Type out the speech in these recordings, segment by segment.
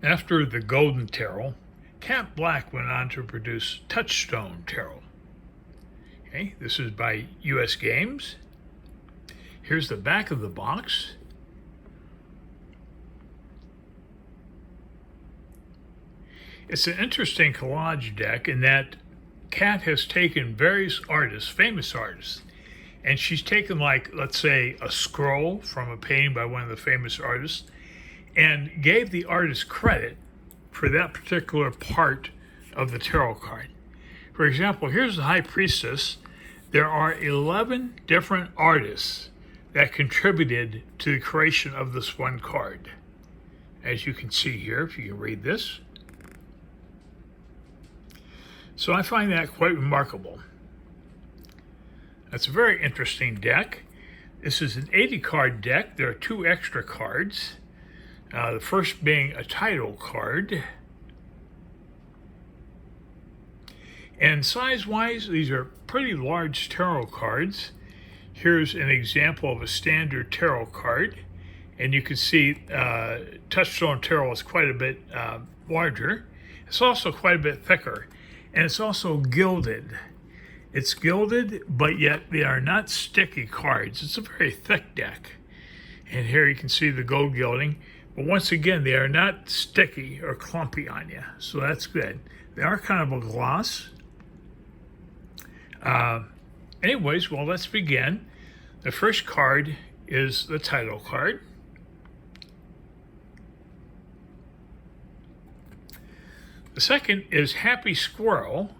After the Golden Tarot, Cat Black went on to produce Touchstone Tarot. Okay, this is by US Games. Here's the back of the box. It's an interesting collage deck in that Cat has taken various artists, famous artists, and she's taken, like, let's say, a scroll from a painting by one of the famous artists and gave the artist credit for that particular part of the tarot card. For example, here's the High Priestess. There are 11 different artists that contributed to the creation of this one card. As you can see here, if you can read this. So I find that quite remarkable. That's a very interesting deck. This is an 80 card deck. There are 2 extra cards. The first being a title card. And size-wise, these are pretty large tarot cards. Here's an example of a standard tarot card. And you can see Touchstone Tarot is quite a bit larger. It's also quite a bit thicker. And it's also gilded. It's gilded, but yet they are not sticky cards. It's a very thick deck. And here you can see the gold gilding. But once again, they are not sticky or clumpy on you. So that's good. They are kind of a gloss. Anyways, well, let's begin. The first card is the title card. The second is Happy Squirrel,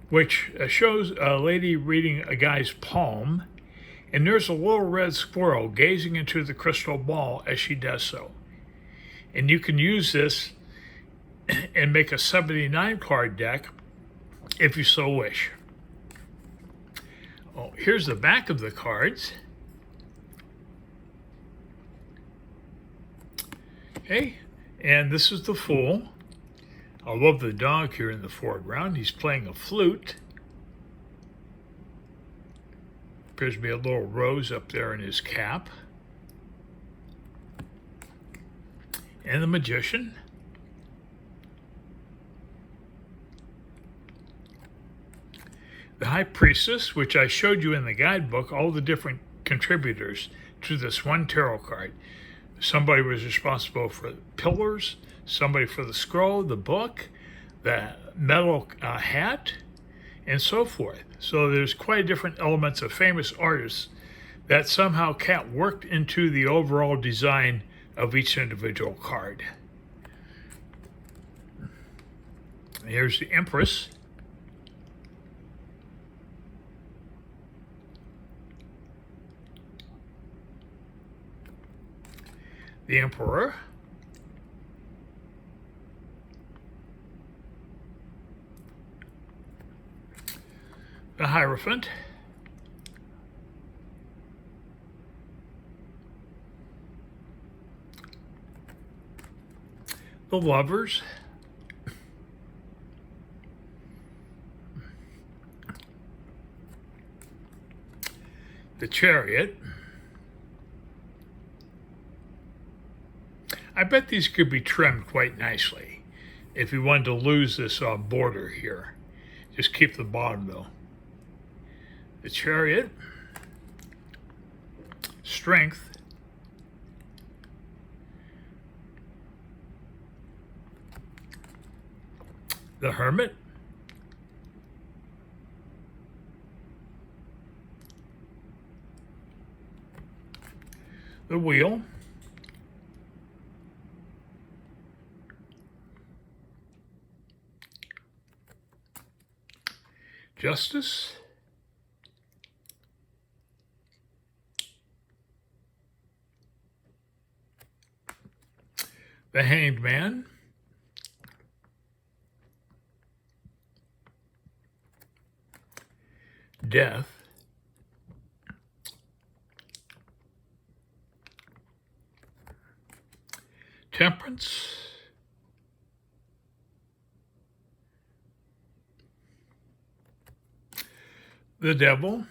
which shows a lady reading a guy's palm, and there's a little red squirrel gazing into the crystal ball as she does so. And you can use this and make a 79 card deck if you so wish. Oh, here's the back of the cards. Okay, and this is the Fool. I love the dog here in the foreground. He's playing a flute. Appears to be a little rose up there in his cap. And the Magician. The High Priestess, which I showed you in the guidebook, all the different contributors to this one tarot card. Somebody was responsible for the pillars, somebody for the scroll, the book, the metal hat, and so forth. So there's quite different elements of famous artists that somehow Cat worked into the overall design of each individual card. Here's the Empress. The Emperor. The Hierophant. The Lovers. The Chariot. I bet these could be trimmed quite nicely if you wanted to lose this border here. Just keep the bottom though. The Chariot. Strength. The Hermit. The Wheel. Justice. The Hanged Man. Death. Temperance. The Devil.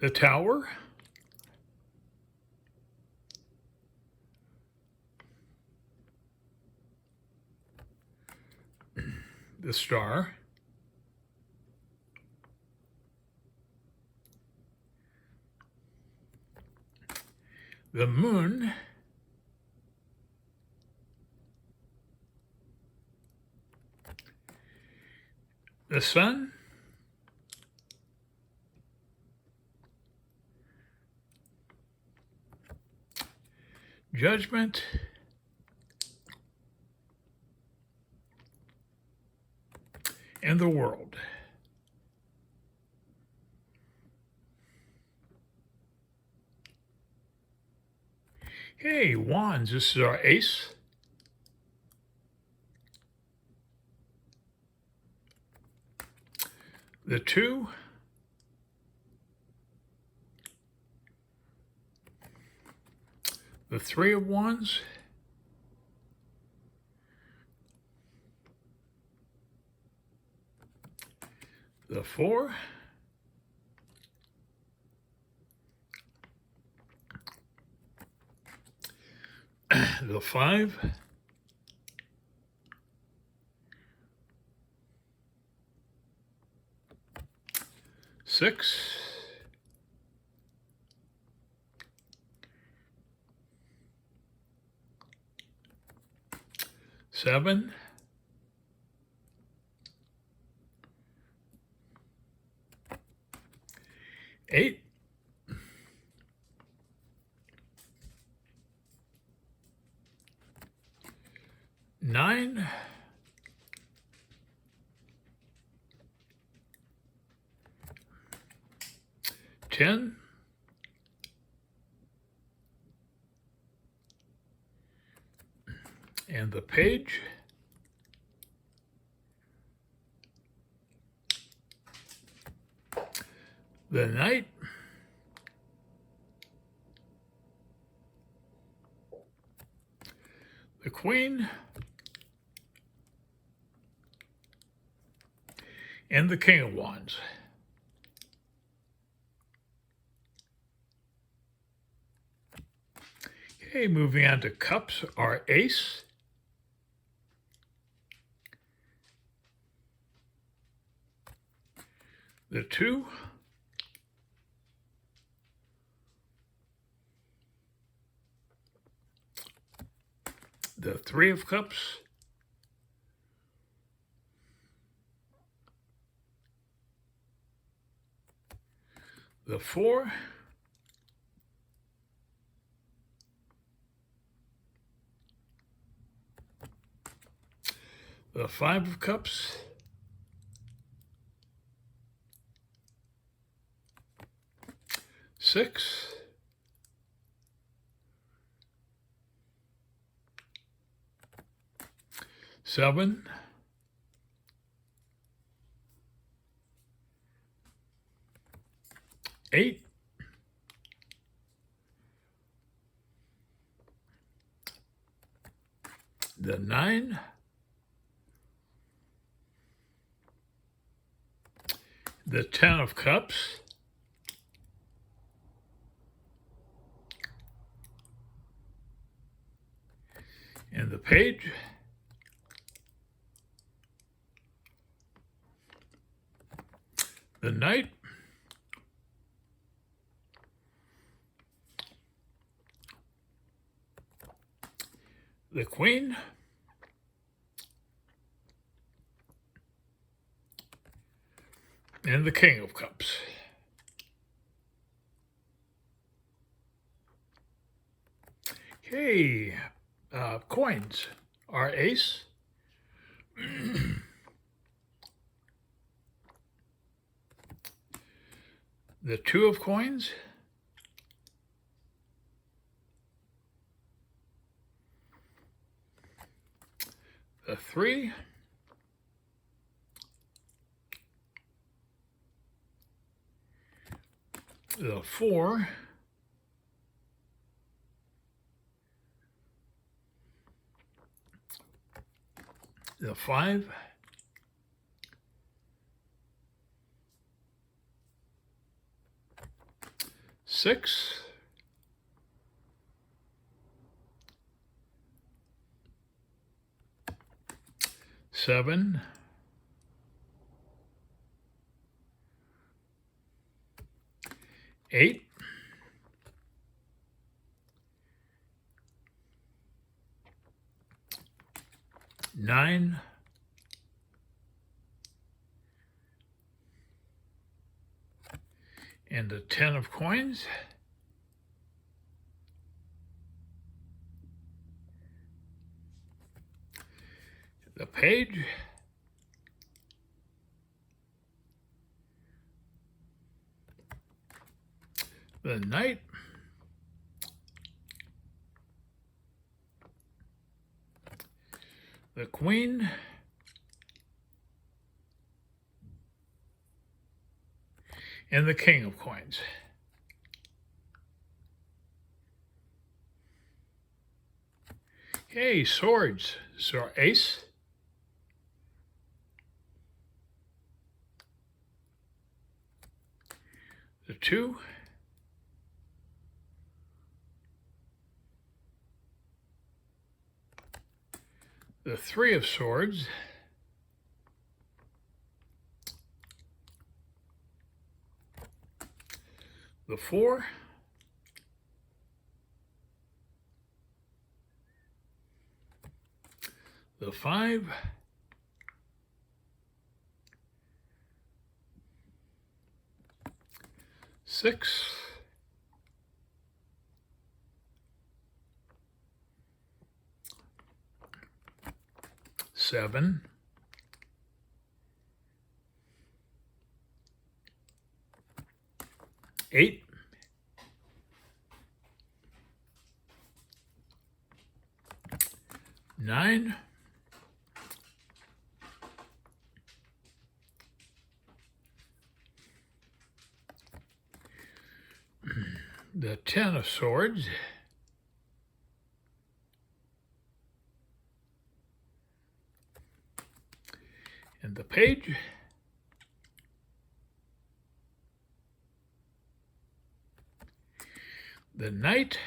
the Tower, the Star, the Moon, the Sun, Judgment, and the World. Hey, Wands, this is our Ace. The 2, the 3 of Wands, the 4, the 5, six, seven, eight, nine, 10, and the Page, the Knight, the Queen, and the King of Wands. Okay, moving on to Cups, our Ace, the 2, the 3 of Cups, the 4, the 5 of Cups, six, seven, eight, the 9, the 10 of Cups, and the Page, the Knight, the Queen, and the King of Cups. Okay, coins, our Ace, the 2 of Coins, the 3, the 4, the 5, 6, 7, 8, 9, and the 10 of coins, the page, the knight, the queen, and the king of coins. Okay, swords. So ace, the 2, the 3 of swords, the 4, the 5, six, seven, 8, 9, the 10 of swords, and the page, the knight,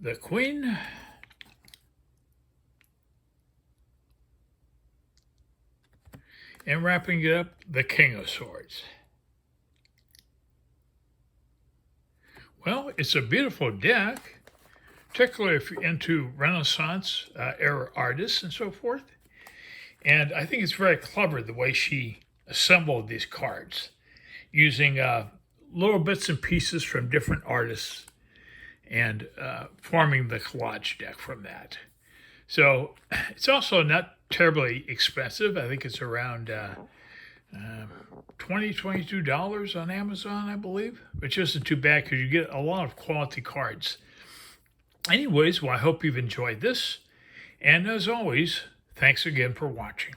the queen, and wrapping it up, the king of swords. Well, it's a beautiful deck, particularly if you're into Renaissance era artists and so forth. And I think it's very clever the way she assembled these cards, using little bits and pieces from different artists and forming the collage deck from that. So it's also not terribly expensive. I think it's around $22 on Amazon, I believe, which isn't too bad because you get a lot of quality cards. Anyways, well, I hope you've enjoyed this. And as always, thanks again for watching.